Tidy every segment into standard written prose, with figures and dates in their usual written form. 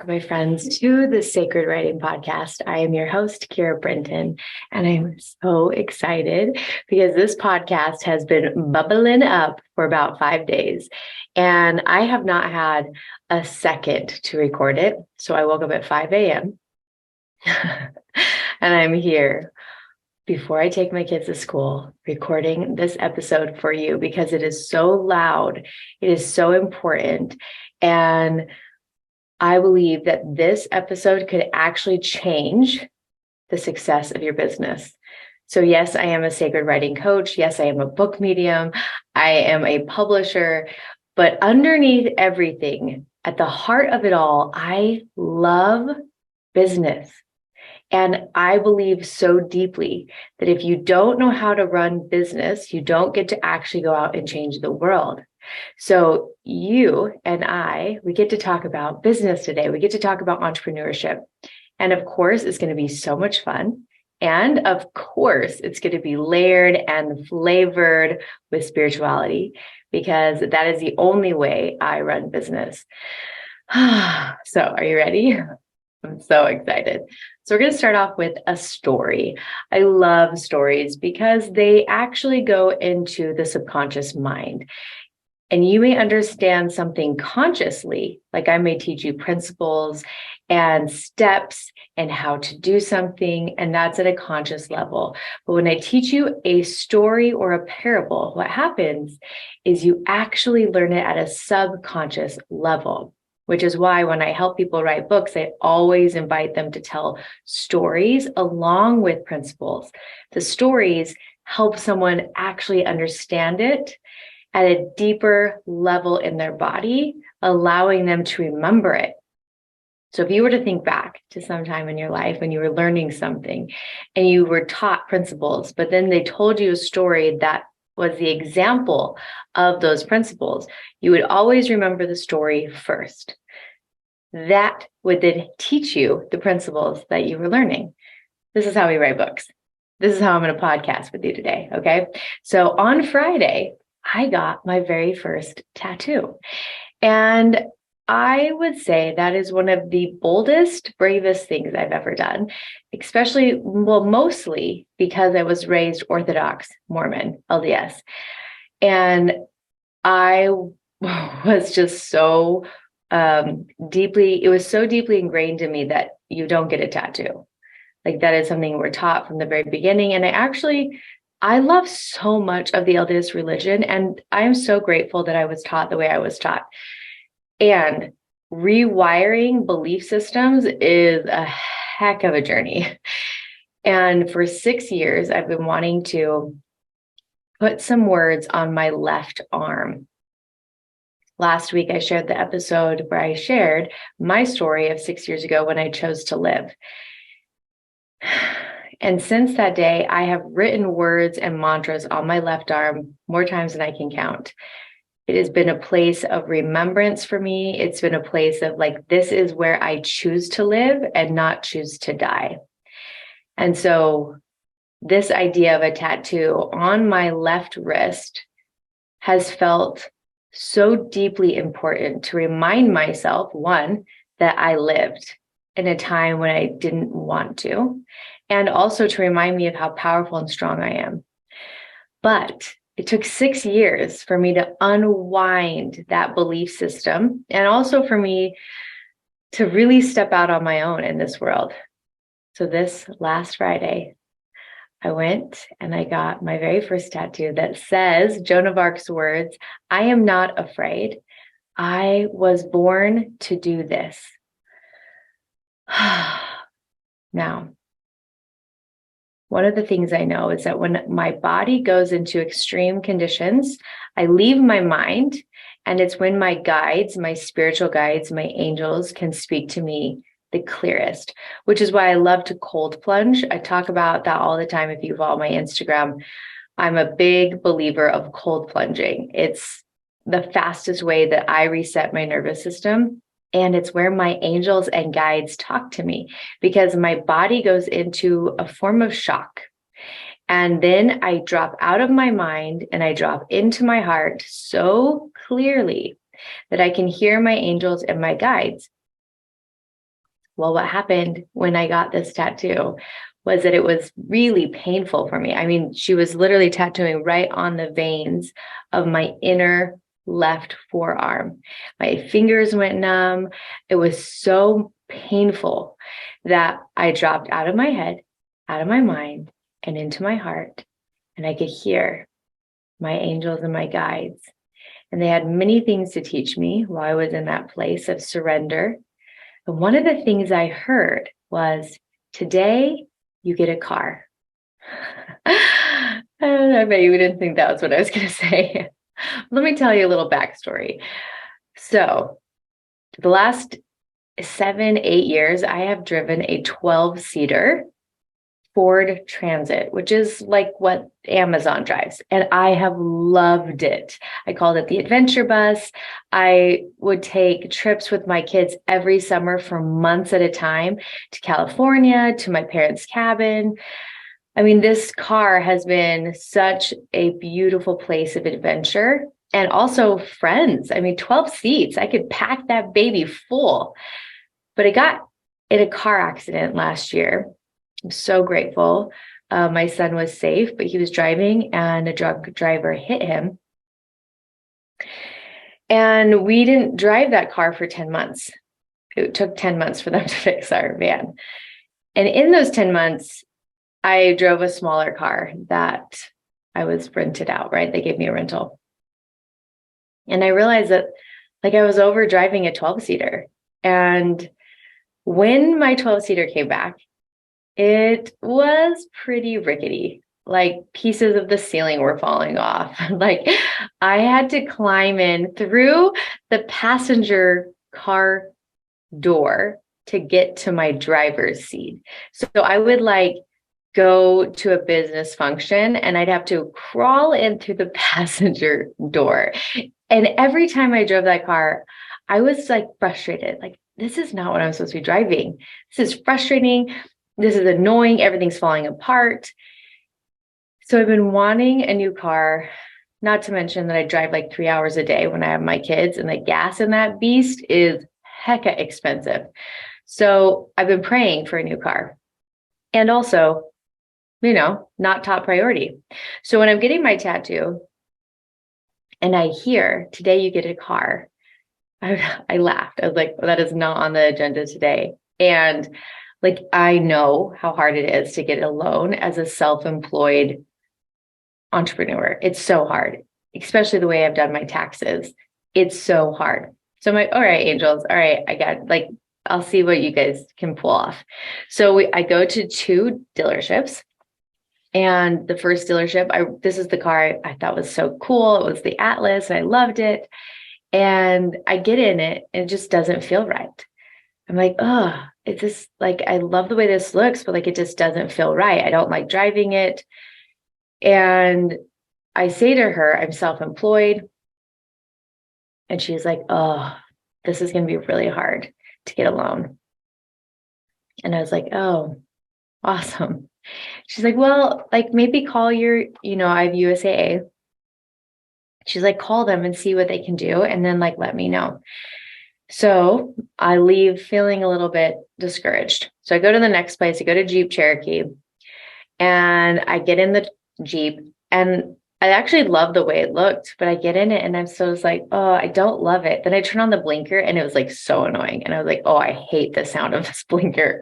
back, my friends, to the Sacred Writing Podcast. I am your host, Kira Brinton, and I'm so excited because this podcast has been bubbling up for about 5 days, and I have not had a second to record it. So I woke up at 5 a.m. and I'm here before I take my kids to school, recording this episode for you because it is so loud. It is so important. And I believe that this episode could actually change the success of your business. So yes, I am a sacred writing coach. Yes, I am a book medium. I am a publisher, but underneath everything, at the heart of it all, I love business. And I believe so deeply that if you don't know how to run business, you don't get to actually go out and change the world. So you and we get to talk about business today. We get to talk about entrepreneurship. And of course, it's going to be so much fun. And of course, it's going to be layered and flavored with spirituality, because that is the only way I run business. So are you ready? I'm so excited. So we're going to start off with a story. I love stories because they actually go into the subconscious mind. And you may understand something consciously, like I may teach you principles and steps and how to do something, and that's at a conscious level. But when I teach you a story or a parable, what happens is you actually learn it at a subconscious level, which is why when I help people write books, I always invite them to tell stories along with principles. The stories help someone actually understand it at a deeper level in their body, allowing them to remember it. So if you were to think back to some time in your life when you were learning something and you were taught principles, but then they told you a story that was the example of those principles, you would always remember the story first. That would then teach you the principles that you were learning. This is how we write books. This is how I'm going to podcast with you today. Okay. So on Friday, I got my very first tattoo. And I would say that is one of the boldest, bravest things I've ever done, especially, mostly because I was raised Orthodox Mormon, LDS. And I was just so it was so deeply ingrained in me that you don't get a tattoo. Like that is something we're taught from the very beginning. And I love so much of the LDS religion, and I'm so grateful that I was taught the way I was taught. And rewiring belief systems is a heck of a journey. And for 6 years, I've been wanting to put some words on my left arm. Last week, I shared the episode where I shared my story of 6 years ago when I chose to live. And since that day, I have written words and mantras on my left arm more times than I can count. It has been a place of remembrance for me. It's been a place of like, this is where I choose to live and not choose to die. And so this idea of a tattoo on my left wrist has felt so deeply important to remind myself, one, that I lived in a time when I didn't want to, and also to remind me of how powerful and strong I am. But it took 6 years for me to unwind that belief system, and also for me to really step out on my own in this world. So this last Friday, I went and I got my very first tattoo that says Joan of Arc's words, "I am not afraid. I was born to do this." Now, one of the things I know is that when my body goes into extreme conditions, I leave my mind, and it's when my guides, my spiritual guides, my angels can speak to me the clearest, which is why I love to cold plunge. I talk about that all the time. If you follow my Instagram, I'm a big believer of cold plunging. It's the fastest way that I reset my nervous system. And it's where my angels and guides talk to me, because my body goes into a form of shock. And then I drop out of my mind and I drop into my heart so clearly that I can hear my angels and my guides. Well, what happened when I got this tattoo was that it was really painful for me. I mean, she was literally tattooing right on the veins of my inner left forearm. My fingers went numb. It was so painful that I dropped out of my head, out of my mind, and into my heart. And I could hear my angels and my guides. And they had many things to teach me while I was in that place of surrender. And one of the things I heard was, today you get a car. I bet you didn't think that was what I was going to say. Let me tell you a little backstory. So the last 7-8 years, I have driven a 12-seater Ford Transit, which is like what Amazon drives. And I have loved it. I called it the adventure bus. I would take trips with my kids every summer for months at a time to California, to my parents' cabin. I mean, this car has been such a beautiful place of adventure and also friends. I mean, 12 seats, I could pack that baby full. But I got in a car accident last year. I'm so grateful. My son was safe, but he was driving and a drunk driver hit him. And we didn't drive that car for 10 months. It took 10 months for them to fix our van. And in those 10 months, I drove a smaller car that I was rented out, right? They gave me a rental. And I realized that like I was over driving a 12-seater. And when my 12-seater came back, it was pretty rickety. Like pieces of the ceiling were falling off. Like I had to climb in through the passenger car door to get to my driver's seat. So I would like go to a business function and I'd have to crawl in through the passenger door. And every time I drove that car, I was like frustrated. Like, this is not what I'm supposed to be driving. This is frustrating. This is annoying. Everything's falling apart. So I've been wanting a new car, not to mention that I drive like 3 hours a day when I have my kids, and the gas in that beast is hecka expensive. So I've been praying for a new car. And also, not top priority. So when I'm getting my tattoo and I hear, today you get a car, I laughed. I was like, well, that is not on the agenda today. And like, I know how hard it is to get a loan as a self-employed entrepreneur. It's so hard, especially the way I've done my taxes. It's so hard. So I'm like, all right, angels. All right. I'll see what you guys can pull off. So I go to 2 dealerships. And the first dealership, this is the car I thought was so cool. It was the Atlas. And I loved it. And I get in it and it just doesn't feel right. I'm like, oh, it's just like, I love the way this looks, but like, it just doesn't feel right. I don't like driving it. And I say to her, I'm self-employed. And she's like, oh, this is going to be really hard to get a loan. And I was like, oh, awesome. She's like, well, like maybe call your, I have USAA. She's like, call them and see what they can do. And then like, let me know. So I leave feeling a little bit discouraged. So I go to the next place, I go to Jeep Cherokee, and I get in the Jeep, and I actually love the way it looked, but I get in it and I'm so like, oh, I don't love it. Then I turn on the blinker and it was like so annoying. And I was like, oh, I hate the sound of this blinker.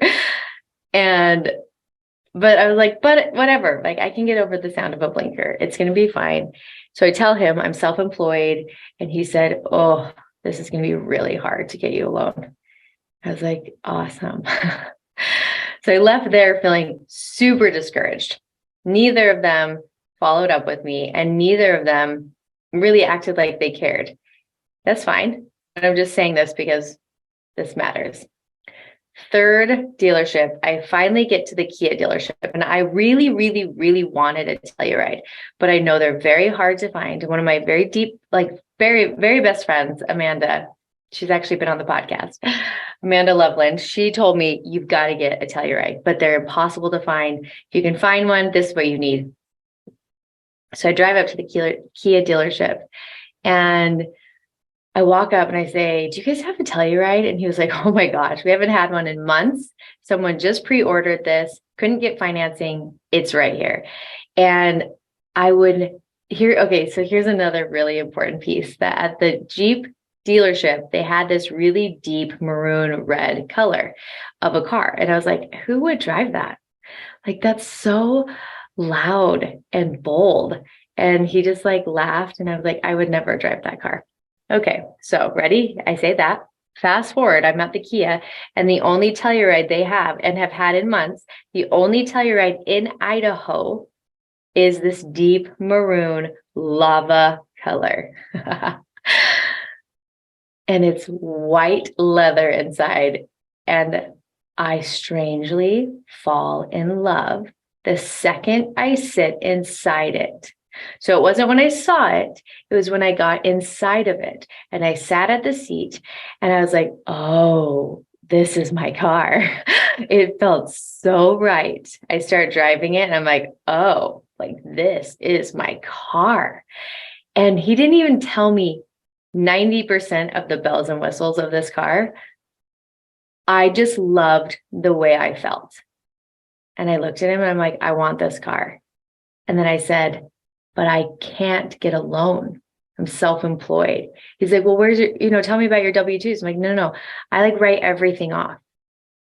But I was like, but whatever, like I can get over the sound of a blinker. It's going to be fine. So I tell him I'm self-employed, and he said, oh, this is going to be really hard to get you a loan. I was like, awesome. So I left there feeling super discouraged. Neither of them followed up with me, and neither of them really acted like they cared. That's fine. But I'm just saying this because this matters. Third dealership, I finally get to the Kia dealership, and I really, really, really wanted a Telluride, but I know they're very hard to find. One of my very deep, like very, very best friends, Amanda, she's actually been on the podcast, Amanda Loveland, she told me, you've got to get a Telluride, but they're impossible to find. If you can find one, this is what you need. So I drive up to the Kia dealership, and I walk up and I say, do you guys have a Telluride? And he was like, oh my gosh, we haven't had one in months. Someone just pre-ordered this, couldn't get financing. It's right here. And I would hear, okay, so here's another really important piece that at the Jeep dealership, they had this really deep maroon red color of a car. And I was like, who would drive that? Like, that's so loud and bold. And he just like laughed. And I was like, I would never drive that car. Okay, so ready? I say that. Fast forward, I'm at the Kia, and the only Telluride they have and have had in months, the only Telluride in Idaho is this deep maroon lava color. And it's white leather inside. And I strangely fall in love the second I sit inside it. So it wasn't when I saw it, it was when I got inside of it and I sat at the seat and I was like, oh, this is my car. It felt so right. I start driving it and I'm like, oh, like this is my car. And he didn't even tell me 90% of the bells and whistles of this car. I just loved the way I felt. And I looked at him and I'm like, I want this car. And then I said, but I can't get a loan. I'm self-employed. He's like, well, where's your, tell me about your W-2s. I'm like, no. I like write everything off.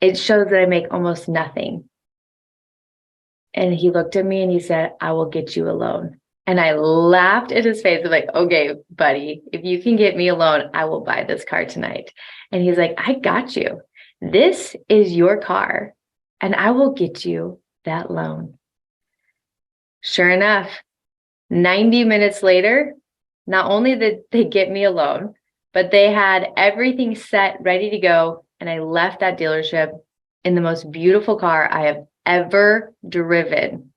It shows that I make almost nothing. And he looked at me and he said, I will get you a loan. And I laughed in his face. I'm like, okay, buddy, if you can get me a loan, I will buy this car tonight. And he's like, I got you. This is your car and I will get you that loan. Sure enough, 90 minutes later, not only did they get me a loan, but they had everything set, ready to go. And I left that dealership in the most beautiful car I have ever driven.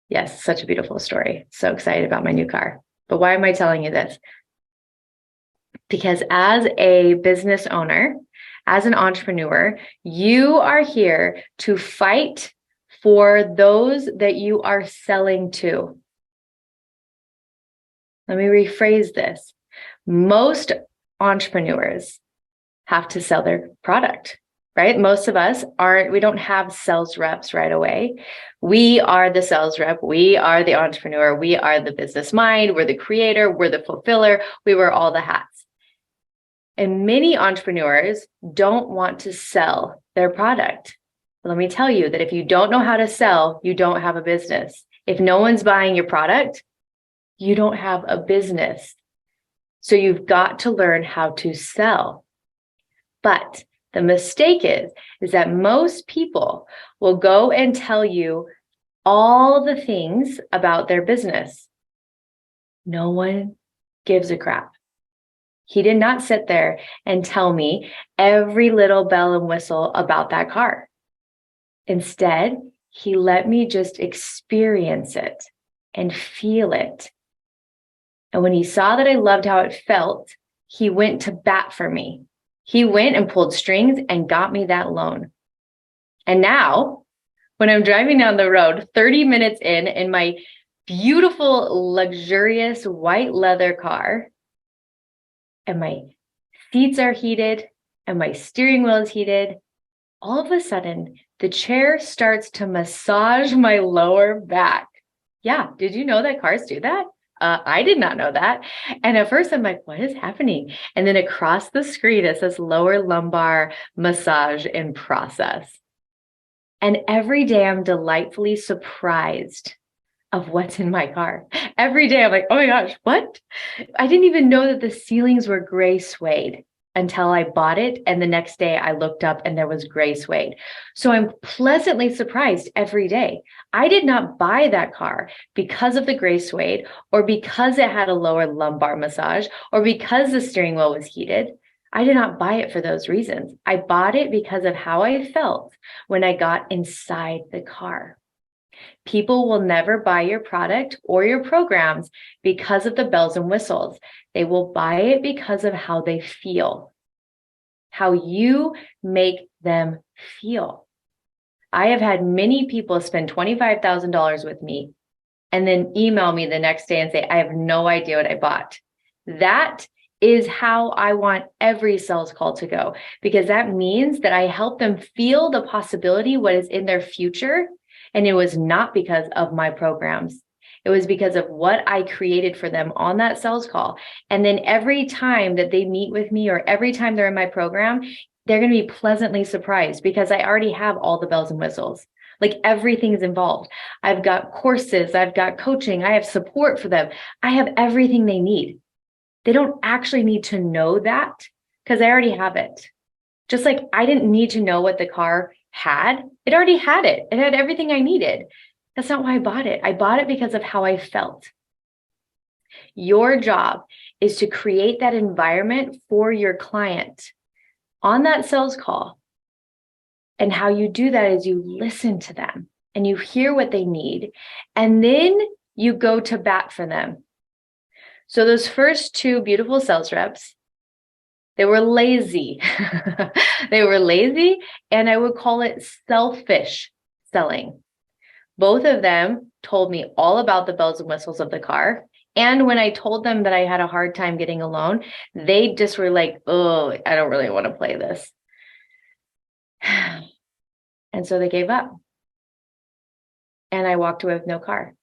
Yes, such a beautiful story. So excited about my new car. But why am I telling you this? Because as a business owner, as an entrepreneur, you are here to fight for those that you are selling to. Let me rephrase this. Most entrepreneurs have to sell their product, right? Most of us we don't have sales reps right away. We are the sales rep. We are the entrepreneur. We are the business mind. We're the creator. We're the fulfiller. We wear all the hats. And many entrepreneurs don't want to sell their product. Let me tell you that if you don't know how to sell, you don't have a business. If no one's buying your product, you don't have a business. So you've got to learn how to sell. But the mistake is that most people will go and tell you all the things about their business. No one gives a crap. He did not sit there and tell me every little bell and whistle about that car. Instead, he let me just experience it and feel it. And when he saw that I loved how it felt, he went to bat for me. He went and pulled strings and got me that loan. And now, when I'm driving down the road, 30 minutes in my beautiful, luxurious white leather car, and my seats are heated and my steering wheel is heated, all of a sudden, the chair starts to massage my lower back. Yeah, did you know that cars do that? I did not know that. And at first I'm like, what is happening? And then across the screen, it says lower lumbar massage in process. And every day I'm delightfully surprised of what's in my car. Every day I'm like, oh my gosh, what? I didn't even know that the ceilings were gray suede until I bought it. And the next day I looked up and there was gray suede. So I'm pleasantly surprised every day. I did not buy that car because of the gray suede or because it had a lower lumbar massage or because the steering wheel was heated. I did not buy it for those reasons. I bought it because of how I felt when I got inside the car. People will never buy your product or your programs because of the bells and whistles. They will buy it because of how they feel, how you make them feel. I have had many people spend $25,000 with me and then email me the next day and say, I have no idea what I bought. That is how I want every sales call to go, because that means that I help them feel the possibility, what is in their future. And it was not because of my programs. It was because of what I created for them on that sales call. And then every time that they meet with me or every time they're in my program, they're going to be pleasantly surprised because I already have all the bells and whistles. Like everything's involved. I've got courses, I've got coaching, I have support for them. I have everything they need. They don't actually need to know that because I already have it. Just like I didn't need to know what the car had. It already had it. It had everything I needed. That's not why I bought it. I bought it because of how I felt. Your job is to create that environment for your client on that sales call. And how you do that is you listen to them and you hear what they need, and then you go to bat for them. So those first two beautiful sales reps, they were lazy. They were lazy, and I would call it selfish selling. Both of them told me all about the bells and whistles of the car. And when I told them that I had a hard time getting a loan, they just were like, oh, I don't really want to play this. And so they gave up. And I walked away with no car.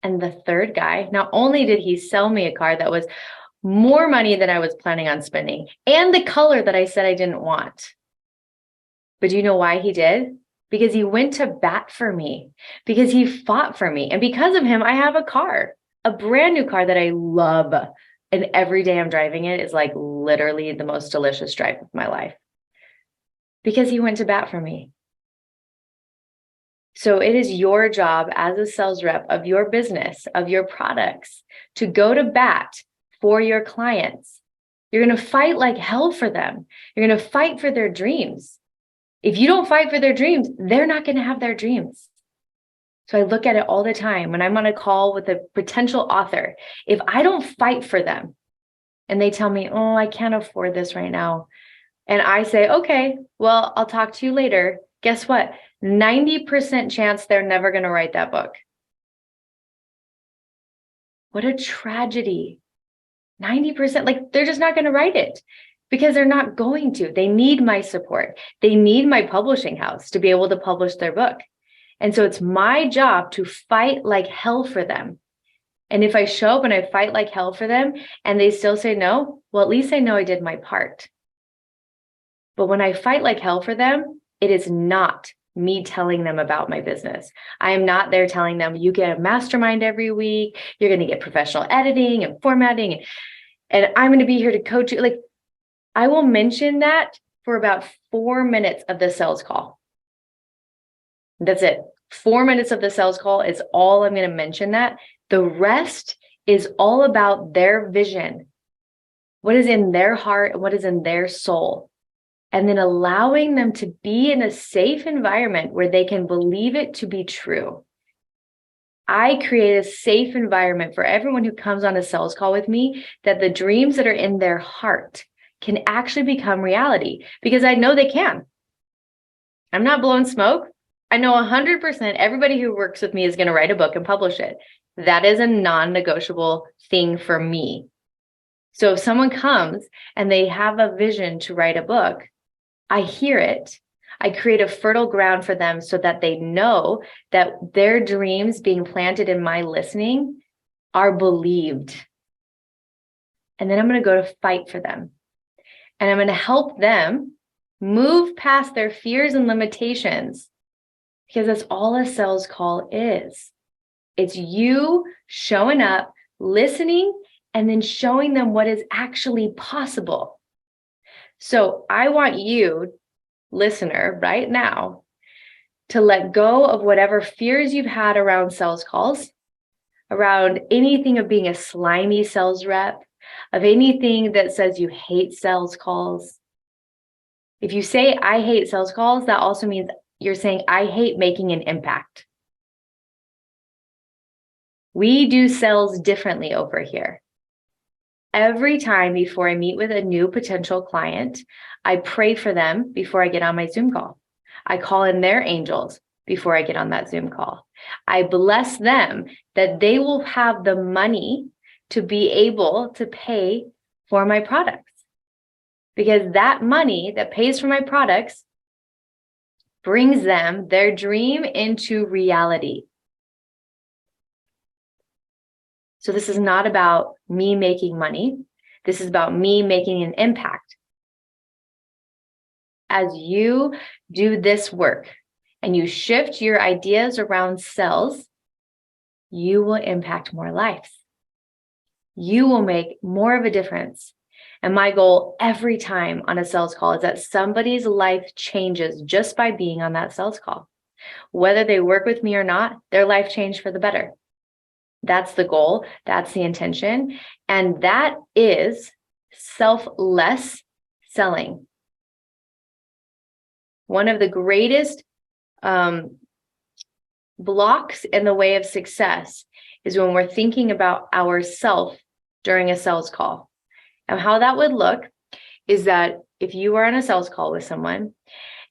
And the third guy, not only did he sell me a car that was more money than I was planning on spending and the color that I said I didn't want. But do you know why he did? Because he went to bat for me, because he fought for me. And because of him, I have a car, a brand new car that I love. And every day I'm driving it is like literally the most delicious drive of my life because he went to bat for me. So it is your job as a sales rep of your business, of your products, to go to bat for your clients. You're going to fight like hell for them. You're going to fight for their dreams. If you don't fight for their dreams, they're not going to have their dreams. So I look at it all the time when I'm on a call with a potential author. If I don't fight for them and they tell me, oh, I can't afford this right now, and I say, okay, well, I'll talk to you later. Guess what? 90% chance they're never going to write that book. What a tragedy. 90%, like they're just not going to write it because they're not going to. They need my support. They need my publishing house to be able to publish their book. And so it's my job to fight like hell for them. And if I show up and I fight like hell for them and they still say no, well, at least I know I did my part. But when I fight like hell for them, it is not me telling them about my business. I am not there telling them you get a mastermind every week. You're going to get professional editing and formatting. And I'm going to be here to coach you. Like I will mention that for about 4 minutes of the sales call. That's it. 4 minutes of the sales call is all I'm going to mention that. The rest is all about their vision, what is in their heart and what is in their soul. And then allowing them to be in a safe environment where they can believe it to be true. I create a safe environment for everyone who comes on a sales call with me, that the dreams that are in their heart can actually become reality, because I know they can. I'm not blowing smoke. I know 100% everybody who works with me is going to write a book and publish it. That is a non-negotiable thing for me. So if someone comes and they have a vision to write a book, I hear it. I create a fertile ground for them so that they know that their dreams being planted in my listening are believed. And then I'm going to go to fight for them. And I'm going to help them move past their fears and limitations, because that's all a sales call is. It's you showing up, listening, and then showing them what is actually possible. So I want you, listener, right now, to let go of whatever fears you've had around sales calls, around anything of being a slimy sales rep, of anything that says you hate sales calls. If you say, I hate sales calls, that also means you're saying, I hate making an impact. We do sales differently over here. Every time before I meet with a new potential client, I pray for them before I get on my Zoom call. I call in their angels before I get on that Zoom call. I bless them that they will have the money to be able to pay for my products. Because that money that pays for my products brings them their dream into reality. So this is not about me making money. This is about me making an impact. As you do this work and you shift your ideas around cells, you will impact more lives. You will make more of a difference. And my goal every time on a sales call is that somebody's life changes just by being on that sales call. Whether they work with me or not, their life changed for the better. That's the goal. That's the intention. And that is selfless selling. One of the greatest blocks in the way of success is when we're thinking about ourself during a sales call. And how that would look is that if you are on a sales call with someone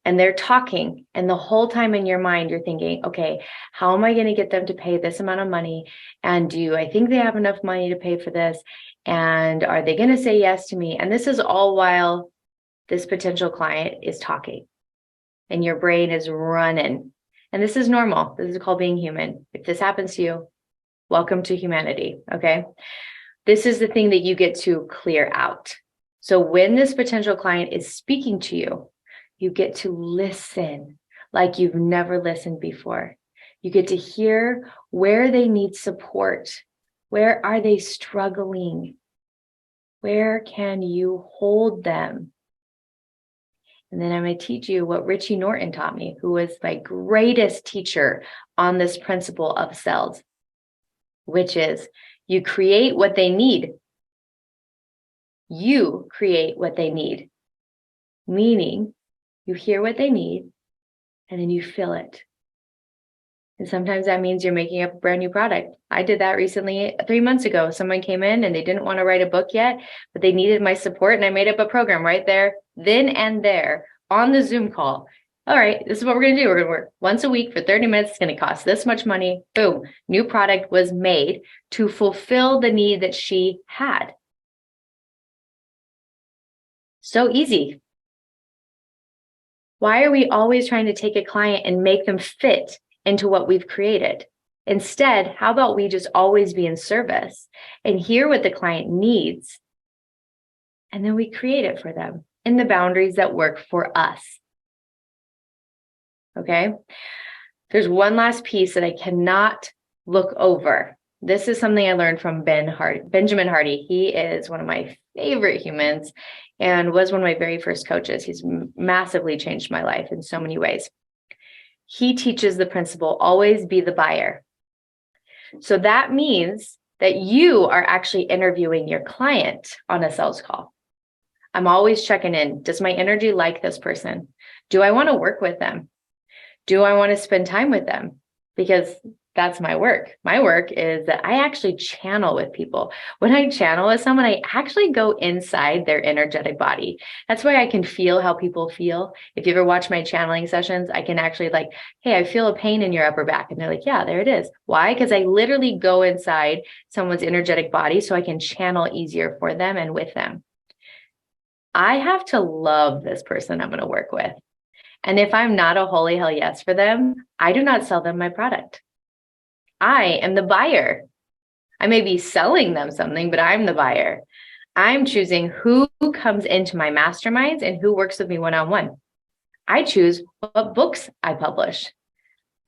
and they're talking, and the whole time in your mind, you're thinking, okay, how am I going to get them to pay this amount of money? And do I think they have enough money to pay for this? And are they going to say yes to me? And this is all while this potential client is talking and your brain is running. And this is normal. This is called being human. If this happens to you, welcome to humanity. Okay. This is the thing that you get to clear out. So when this potential client is speaking to you, you get to listen like you've never listened before. You get to hear where they need support. Where are they struggling? Where can you hold them? And then I'm going to teach you what Richie Norton taught me, who was my greatest teacher on this principle of sales, which is you create what they need. You create what they need, meaning you hear what they need and then you feel it. And sometimes that means you're making up a brand new product. I did that recently 3 months ago. Someone came in and they didn't want to write a book yet, but they needed my support. And I made up a program right there, then and there on the Zoom call. All right, this is what we're going to do. We're going to work once a week for 30 minutes. It's going to cost this much money. Boom. New product was made to fulfill the need that she had. So easy. Why are we always trying to take a client and make them fit into what we've created? Instead, how about we just always be in service and hear what the client needs, and then we create it for them in the boundaries that work for us. Okay? There's one last piece that I cannot look over. This is something I learned from Benjamin Hardy. He is one of my favorite humans and was one of my very first coaches. He's massively changed my life in so many ways. He teaches the principle, always be the buyer. So that means that you are actually interviewing your client on a sales call. I'm always checking in. Does my energy like this person? Do I want to work with them? Do I want to spend time with them? Because that's my work. My work is that I actually channel with people. When I channel with someone, I actually go inside their energetic body. That's why I can feel how people feel. If you ever watch my channeling sessions, I can actually hey, I feel a pain in your upper back. And they're like, yeah, there it is. Why? Because I literally go inside someone's energetic body so I can channel easier for them and with them. I have to love this person I'm going to work with. And if I'm not a holy hell yes for them, I do not sell them my product. I am the buyer. I may be selling them something, but I'm the buyer. I'm choosing who comes into my masterminds and who works with me one-on-one. I choose what books I publish.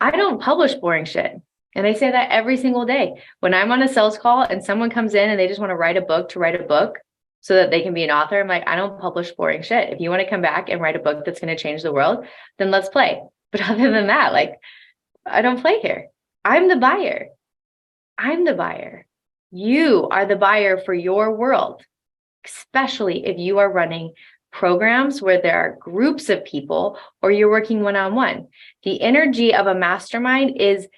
I don't publish boring shit. And I say that every single day. When I'm on a sales call and someone comes in and they just want to write a book so that they can be an author, I'm like, I don't publish boring shit. If you want to come back and write a book that's going to change the world, then let's play. But other than that, I don't play here. I'm the buyer. I'm the buyer. You are the buyer for your world, especially if you are running programs where there are groups of people or you're working one-on-one. The energy of a mastermind is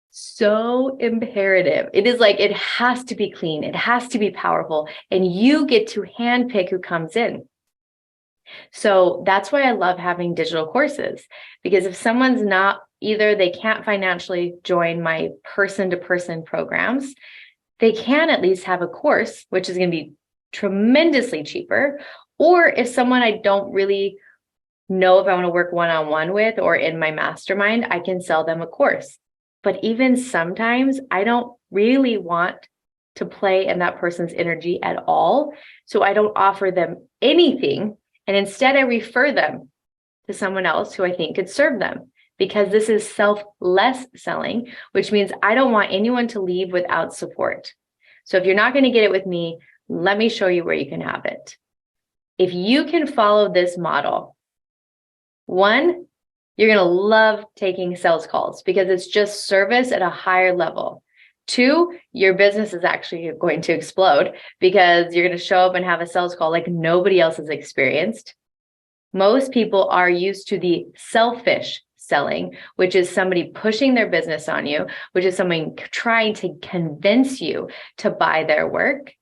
so imperative. It is it has to be clean. It has to be powerful. And you get to handpick who comes in. So that's why I love having digital courses, because if someone's not, either they can't financially join my person-to-person programs, they can at least have a course, which is going to be tremendously cheaper. Or if someone I don't really know if I want to work one-on-one with or in my mastermind, I can sell them a course. But even sometimes I don't really want to play in that person's energy at all. So I don't offer them anything. And instead I refer them to someone else who I think could serve them, because this is selfless selling, which means I don't want anyone to leave without support. So if you're not going to get it with me, let me show you where you can have it. If you can follow this model, one, you're going to love taking sales calls because it's just service at a higher level. Two, your business is actually going to explode because you're going to show up and have a sales call like nobody else has experienced. Most people are used to the selfish selling, which is somebody pushing their business on you, which is someone trying to convince you to buy their work.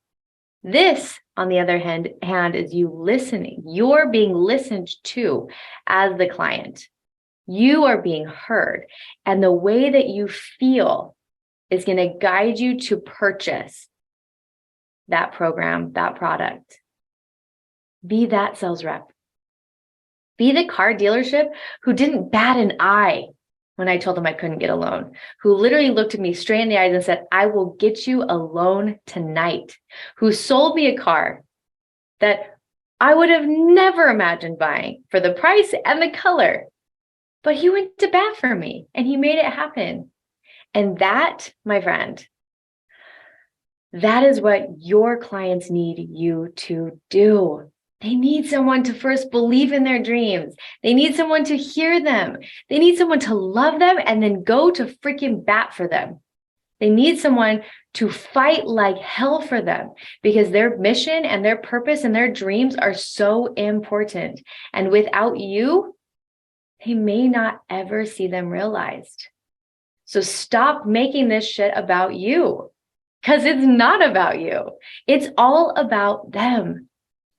This, on the other hand, is you listening. You're being listened to as the client. You are being heard. And the way that you feel is going to guide you to purchase that program, that product. Be that sales rep. Be the car dealership who didn't bat an eye when I told them I couldn't get a loan, who literally looked at me straight in the eyes and said, I will get you a loan tonight, who sold me a car that I would have never imagined buying for the price and the color. But he went to bat for me and he made it happen. And that, my friend, that is what your clients need you to do. They need someone to first believe in their dreams. They need someone to hear them. They need someone to love them and then go to freaking bat for them. They need someone to fight like hell for them because their mission and their purpose and their dreams are so important. And without you, they may not ever see them realized. So stop making this shit about you because it's not about you. It's all about them.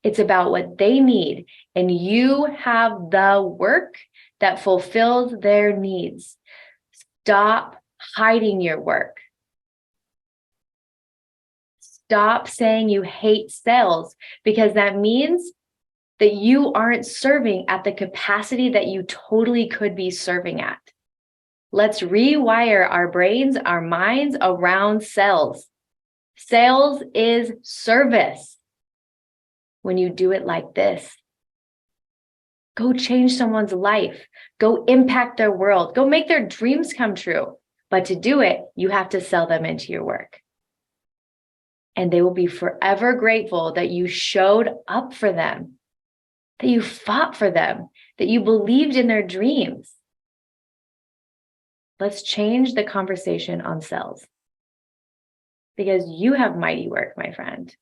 It's about what they need. And you have the work that fulfills their needs. Stop hiding your work. Stop saying you hate sales because that means that you aren't serving at the capacity that you totally could be serving at. Let's rewire our brains, our minds around sales. Sales is service. When you do it like this, go change someone's life, go impact their world, go make their dreams come true. But to do it, you have to sell them into your work. And they will be forever grateful that you showed up for them, that you fought for them, that you believed in their dreams. Let's change the conversation on sales because you have mighty work, my friend.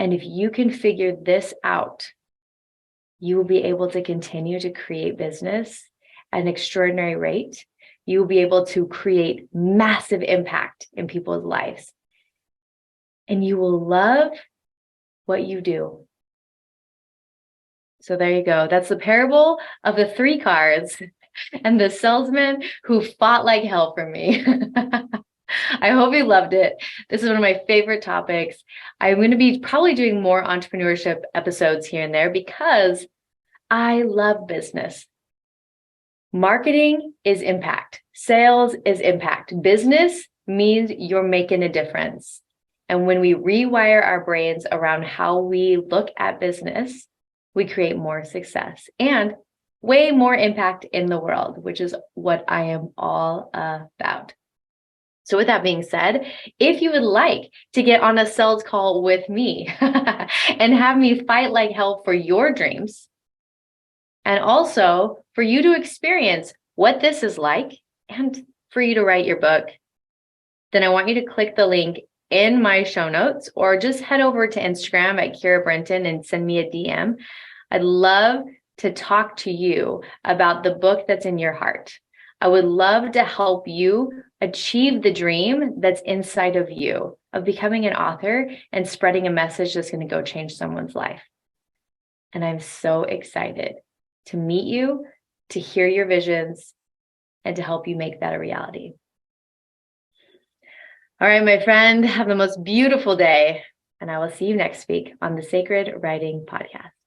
And if you can figure this out, you will be able to continue to create business at an extraordinary rate. You will be able to create massive impact in people's lives. And you will love what you do. So there you go. That's the parable of the 3 cars and the salesman who fought like hell for me. I hope you loved it. This is one of my favorite topics. I'm going to be probably doing more entrepreneurship episodes here and there because I love business. Marketing is impact. Sales is impact. Business means you're making a difference. And when we rewire our brains around how we look at business, we create more success and way more impact in the world, which is what I am all about. So with that being said, if you would like to get on a sales call with me and have me fight like hell for your dreams, and also for you to experience what this is like and for you to write your book, then I want you to click the link in my show notes or just head over to Instagram at Kira Brenton and send me a DM. I'd love to talk to you about the book that's in your heart. I would love to help you achieve the dream that's inside of you of becoming an author and spreading a message that's going to go change someone's life. And I'm so excited to meet you, to hear your visions, and to help you make that a reality. All right, my friend, have the most beautiful day. And I will see you next week on the Sacred Writing Podcast.